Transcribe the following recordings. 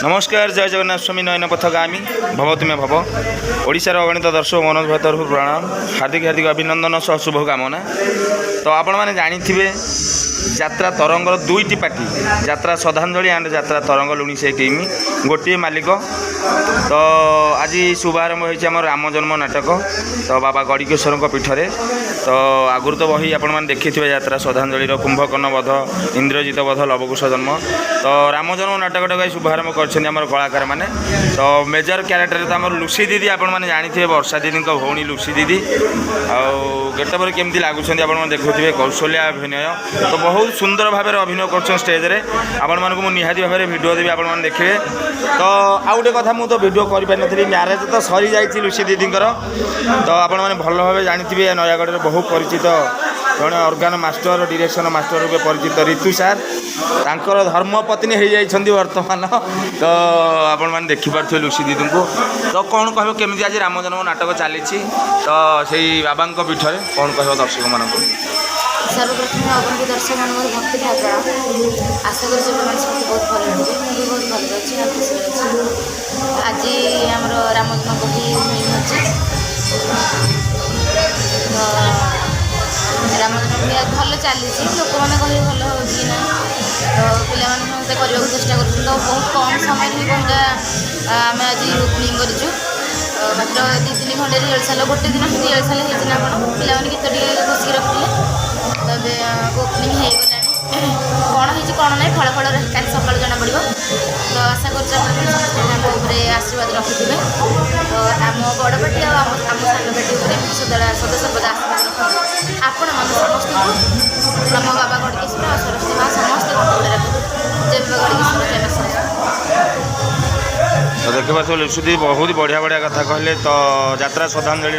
नमस्कार जय जगन्नाथ स्वामी नयन पथगामी भव तुम्हें भव ओडिशार अगणित दर्शक मनोज भाई तरफ प्रणाम हार्दिक हार्दिक अभिनंदन सह शुभकामना। तो आपण मैंने जानी यात्रा तरंगर दुईटी पार्टी यात्रा श्रद्धांजलि एंड यात्रा तरंग लुणी से टीम गोटे मालिक। तो आज शुभारंभ होती राम जन्म नाटक तो बाबा गड़िकेश्वर पीठरे। तो आगुरी तो बही आपण मैंने देखी थे यात्रा श्रद्धांजलि कुंभकर्ण वध इंद्रजित वध लवकुश जन्म। तो राम जन्म नाटक शुभारंभ कर कलाकार मैंने। तो मेजर क्यारेक्टर तो आम लुसी दीदी आपण मैंने जानी थे वर्षा दीदी भौणी लुसी दीदी गेटअप केमती लगुच देखुए कौशल्या अभिनय। तो बहुत सुंदर भाव अभिनय कर स्टेज रे आपण मानक निहाती भाव में भिडियो देवी आपण देखिए। तो आउ गोटे कथा मुझे भिडियो करें म्यारेज तो सरी जाइए लुसी दीदी। तो आपण मैंने भल भाव जानी नयागढ़ में बहुत परिचित जड़े ऑर्गान मास्टर डायरेक्शन मास्टर रूपे परिचित ऋतु सार तांकर धर्मपत्नी हो जाइछन्ती वर्तमान। तो आपण मैंने देखिपे लुसी दीदी को। तो कौन कह केमी आज राम जन्म नाटक चली तो से बाबा पीठरे कौन कह दर्शक मान सर्वप्रथम अगंती दर्शक मान भक्ति भाव आशा कर बहुत भल लगे मुझे बहुत भल अच्छी खुशी अच्छी। आज आम राम जन्म बही अच्छे राम जन्म भल चली लोक मैंने कहे भल होगी ना। तो पे करने चेषा कर बहुत कम समय ही बहटा आम आज ओपनिंग करूँ मात्र 2-3 घंटे रिहर्साल गोटे दिन रिहर्साल होना पे गीत टे घोषिक रखिए तब ओपनिंग हो गला कौन हो ना फल काली सका जना पड़ो। तो आशा कर आशीर्वाद रखिथे। तो आम बड़ पार्टी आम सान पार्टी सदा सर्वदा आशीर्वाद रखिए आपण मान समस्त आम बाबा गड़केश्वर और सरस्वती माँ समस्त जय बाबा गड़केश्वर जय सरस्वती। तो देखिए लुसी बहुत बढ़िया बढ़िया कथा कहले। तो यात्रा श्रद्धांजलि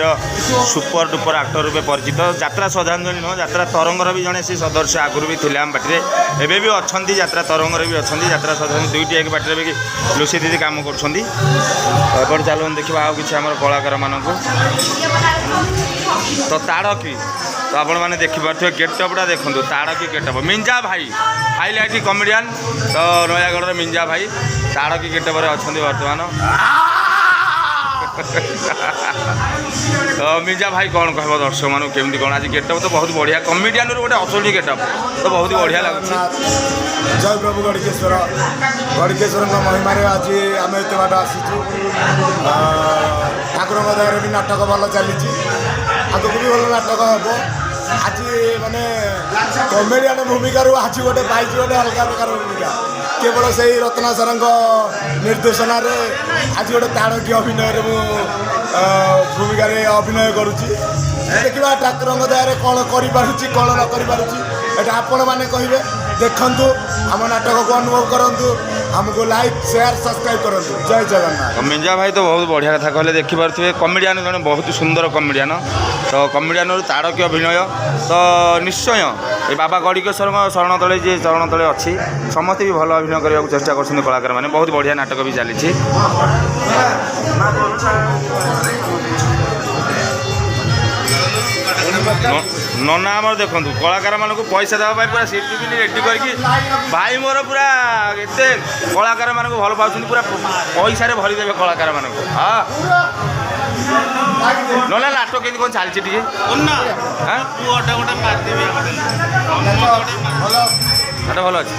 सुपर डुपर आक्टर रूपे परिचित यात्रा श्रद्धांजलि नुह यात्रा तरंगर भी जड़े सी सदस्य आगुरी भी थे आम पार्टी एवं भी अच्छा यात्रा तरंगर भी अच्छा यात्रा श्रद्धांजलि दुईटी एक पार्टी भी लुसी दीदी काम कर। चलो देखा आउ कि आम कलाकार मानक तो ताड़की तो आपण मैंने देखिपे गेटअपटा देखो ताड़की गेटअप मिंजा भाई हाईलाइट कमेडियन। तो नयागढ़ मिंजा भाई ताड़की गेटअप अच्छा बर्तमान। तो मिंजा भाई कौन कह दर्शक मानू केमती कौन आज गेटअप तो बहुत बढ़िया कमेडियन गोटे असली गेटअप तो बहुत बढ़िया लगुच। जय प्रभु गड़केश्वर गड़केश्वर महिमार आज आम एत बाट आसीचु ठाकुर दयार भी नाटक भल चली आगे भी भल नाटक हम आज माने कमेडियन भूमिका आज गोटे पाई गोटे अलग प्रकार भूमिका केवल से रत्ना सर निर्देशन आज गोटे ताड़की अभिनय भूमिका अभिनय करुच्ची देखा ठाकुर दयार कौन कौन न कर आपण मैंने कहे देखु आम नाटक को अनुभव करूँ हमको लाइक शेयर सब्सक्राइब करूँ। जय जगन्नाथ। मिंजा भाई तो बहुत बढ़िया कथा कहले देखिपे कमेडियन जड़े बहुत सुंदर कमेडियन। तो कमेडियन ताड़की अभिनय तो निश्चय ये बाबा गड़िकेश्वर शरण तले जी चरण तले अच्छी समस्ते भी भल अभिनय करने को चेष्टा कर कलाकार मैंने बहुत बढ़िया नाटक भी चली। नना आम देखो कलाकार मानक पैसा देवाई पूरा सीट भी रेडी करके भाई मोर पूरा एत कलाकार मानक भल पाँच पूरा पैसा भरी देवे कलाकार मानक। हाँ ना नाटक के कौन चलती टे भल अच्छे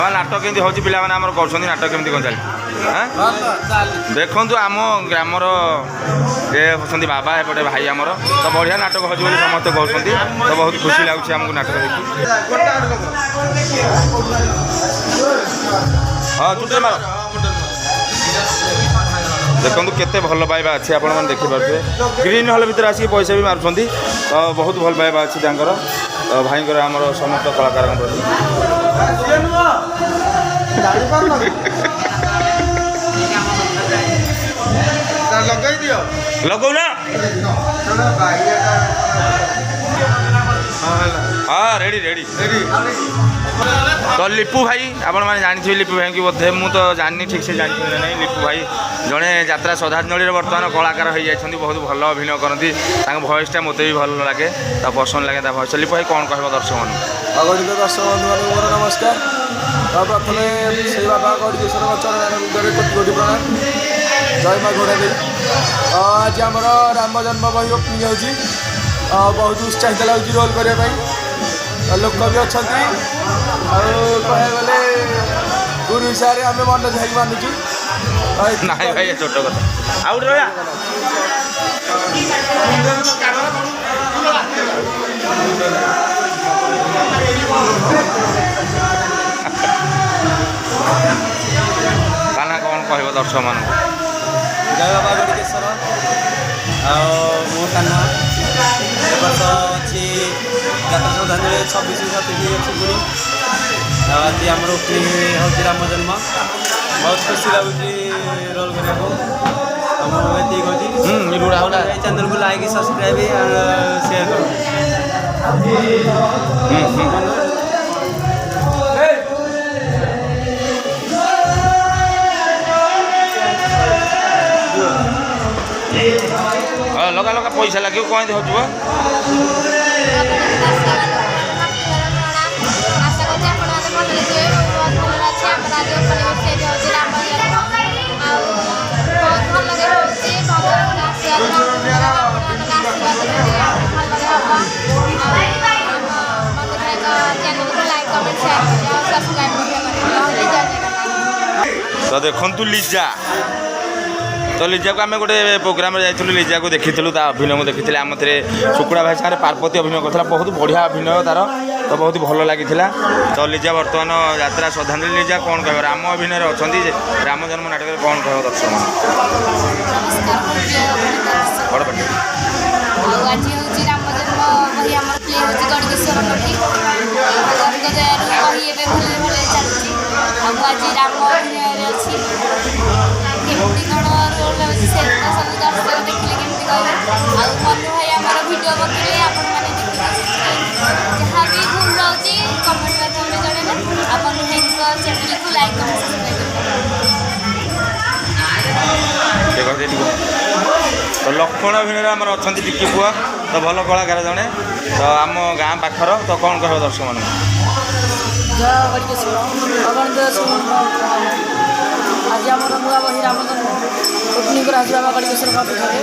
नाटक केमती हो पाने आम कर नाटक केमती कौन चलती देखु आम ग्रामर जे होती बाबा एपटे भाई आमर तो बढ़िया नाटक हो समस्ते कहते तो बहुत खुशी लगुच आमको नाटक देखी। हाँ चुटे मार देखो केते भल पाइबा अच्छे आपण मैंने देखिपे ग्रीन हॉल भितर आसिक पैसा भी मार्च तो बहुत भल पाइबा अच्छी तो भाई आमर समस्त कलाकार लगौ ना हाँ रेडी रेडी तो लिपू भाई आपण मैंने जानी लिपू भाई की बोधे मुझे तो जानी ठीक से जानी नहीं लिपू भाई जड़े यात्रा श्रद्धांजलि बर्तमान कलाकार हो जाती बहुत भल अभिनय करती वॉइसटा मत भी भल लगे पसंद लगे वॉइस लिपू भाई कौन कह दर्शक मान ଅଗଣିତ ଦର୍ଶକ ବନ୍ଧୁମାନଙ୍କୁ ମୋର ନମସ୍କାର। ପ୍ରଥମେ ସେଇ ବାବା ଗଡ଼ିକେଶ୍ୱରଙ୍କ ଚରଣ ମୁଣ୍ଡରେ କୋଟି କୋଟି ପ୍ରଣାମ। ଜୟ ମା ଘୋଡ଼ା ଦେଇ। ଆଜି ଆମର ରାମ ଜନ୍ମ ବହି ଓପନିଂ ହେଉଛି। ବହୁତ ଉତ୍ସାହିତ ଲାଗୁଛି ରୋଲ୍ କରିବା ପାଇଁ। ଲୋକ ବି ଅଛନ୍ତି। ଆଉ କହିବାକୁ ଗଲେ ଗୁରୁ ହିସାବରେ ଆମେ ମନ ଝାଇକି ମାନୁଛୁ। ନାଇଁ ଭାଇ ଛୋଟ କଥା ଆଉ ଗୋଟେ ରହିବା କାହ୍ନା କ'ଣ କହିବ ଦର୍ଶକମାନଙ୍କୁ? ଜୟ ବାବା ଗଡ଼ିକେଶ୍ୱର। ଆଉ ମୁଁ କାହ୍ନା। ଏ ବର୍ଷ ଅଛି ଯାତ୍ରା ଶ୍ରଦ୍ଧାଞ୍ଜଳି 26-27 ଅଛି ପୁରୀ। ଆଉ ଆଜି ଆମର ଓପନିଂ ହେଉଛି ରାମ ଜନ୍ମ। ବହୁତ ଖୁସି ଲାଗୁଛି ରୋଲ୍ କରିବାକୁ। ଆଉ ମୁଁ ଏତିକି କହୁଛି ଏଇ ଚ୍ୟାନେଲ୍କୁ ଲାଇକ୍ ସବସ୍କ୍ରାଇବ୍ ସେୟାର କର। ଲଗା ଲଗା ପଇସା ଲାଗିବ କ'ଣ ଏମିତି ହେଉଥିବ? ଆଶା କରୁଛି ଆପଣମାନେ ଭଲ ଲାଗିବେ। ବହୁତ ଭଲ ଅଛି। ଆମର ଆଜି ଓପନିଂ ଷ୍ଟେଜ୍ ହେଉଛି ରାମ ଜନ୍ମ। ଆଉ ବହୁତ ଭଲରେ ହେଉଛି। ଭଗବାନଙ୍କ ଆଶୀର୍ବାଦ ଆପଣମାନଙ୍କ ଆଶୀର୍ବାଦ ଭଲରେ ହେବ। ମୋତେ ଚ୍ୟାନେଲକୁ ଲାଇକ୍ କମେଣ୍ଟ ସେୟାର କରିବେ ଆଉ ସବସ୍କ୍ରାଇବ୍ କରିବେ। ତ ଦେଖନ୍ତୁ ଲିଜା। ତ ଲିଜାକୁ ଆମେ ଗୋଟେ ପ୍ରୋଗ୍ରାମରେ ଯାଇଥିଲୁ। ଲିଜାକୁ ଦେଖିଥିଲୁ, ତା ଅଭିନୟ ମୁଁ ଦେଖିଥିଲି। ଆମ ଥିରେ ଶୁକୁଡ଼ା ଭାଇ ସାଙ୍ଗରେ ପାର୍ବତୀ ଅଭିନୟ କରିଥିଲା। ବହୁତ ବଢ଼ିଆ ଅଭିନୟ ତା'ର, ତ ବହୁତ ଭଲ ଲାଗିଥିଲା। ତ ଲିଜା ବର୍ତ୍ତମାନ ଯାତ୍ରା ଶ୍ରଦ୍ଧାଞ୍ଜଳି। ଲିଜା କ'ଣ କହିବ? ରାମ ଅଭିନୟରେ ଅଛନ୍ତି ଯେ ରାମ ଜନ୍ମ ନାଟକରେ କ'ଣ କହିବ ଦର୍ଶକ? ବଡ଼ ପାଟି। ଆଉ ଆଜି ହେଉଛି ରାମ ଜନ୍ମ ବହି ଆମର ପ୍ଲେ ହେଉଛି ଗଡ଼ିକେଶ୍ୱର କୋଠି। ଭଗବାନଙ୍କ ଦୟାରୁ ବହି ଏବେ ଭଲରେ ଭଲରେ ଚାଲିଛି। ଆଉ ମୁଁ ଆଜି ରାମ ଅଭିନୟରେ ଅଛି। କେମିତି କ'ଣ ରୋଲ୍ ହେଉଛି ସେ ତ ସବୁ ଦର୍ଶକ ଦେଖିଲେ କେମିତି କହିବେ। ଆଉ ମନୁ ଭାଇ ଆମର ଭିଡ଼ିଓ ପକେଇଲେ ଆପଣମାନେ ଦେଖିବେ। ଯାହା ବି ଭୁଲ ରହୁଛି କମେଣ୍ଟ ମାଧ୍ୟମରେ ଜଣାଇବେ। ଆଉ ମନୁ ଭାଇଙ୍କ ଚ୍ୟାନେଲକୁ ଲାଇକ୍ କମେଣ୍ଟ ସବସ୍କ୍ରାଇବ୍ କରିବେ। ତ ଲକ୍ଷ୍ମଣ ଅଭିନୟରେ ଆମର ଅଛନ୍ତି ଟିକି ପୁଅ, ତ ଭଲ କଳାକାର ଜଣେ, ତ ଆମ ଗାଁ ପାଖର। ତ କ'ଣ କହିବ ଦର୍ଶକମାନଙ୍କୁ? ଜୟ ଗଡ଼ିକେଶ୍ୱର। ଅଗଣିତ ଆଜି ଆମର ନୂଆ ବହି ରାମ ଜନ୍ମ ଓପନିଂ କରାହେଉଛି ବାବା ଗଡ଼ିକେଶ୍ୱରଙ୍କ ପୀଠରେ।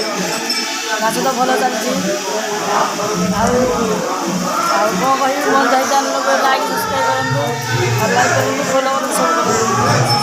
ନାଚ ତ ଭଲ ଚାଲିଛି। ଆଉ କ'ଣ କହିବି? ମୋ ଯାଇ ଚ୍ୟାନେଲକୁ ଲାଇକ୍ ସବସ୍କ୍ରାଇବ୍ କରନ୍ତୁ। ଆଉ ଲାଇକ୍ କରନ୍ତୁ, ଭଲ ସବୁ କରନ୍ତୁ।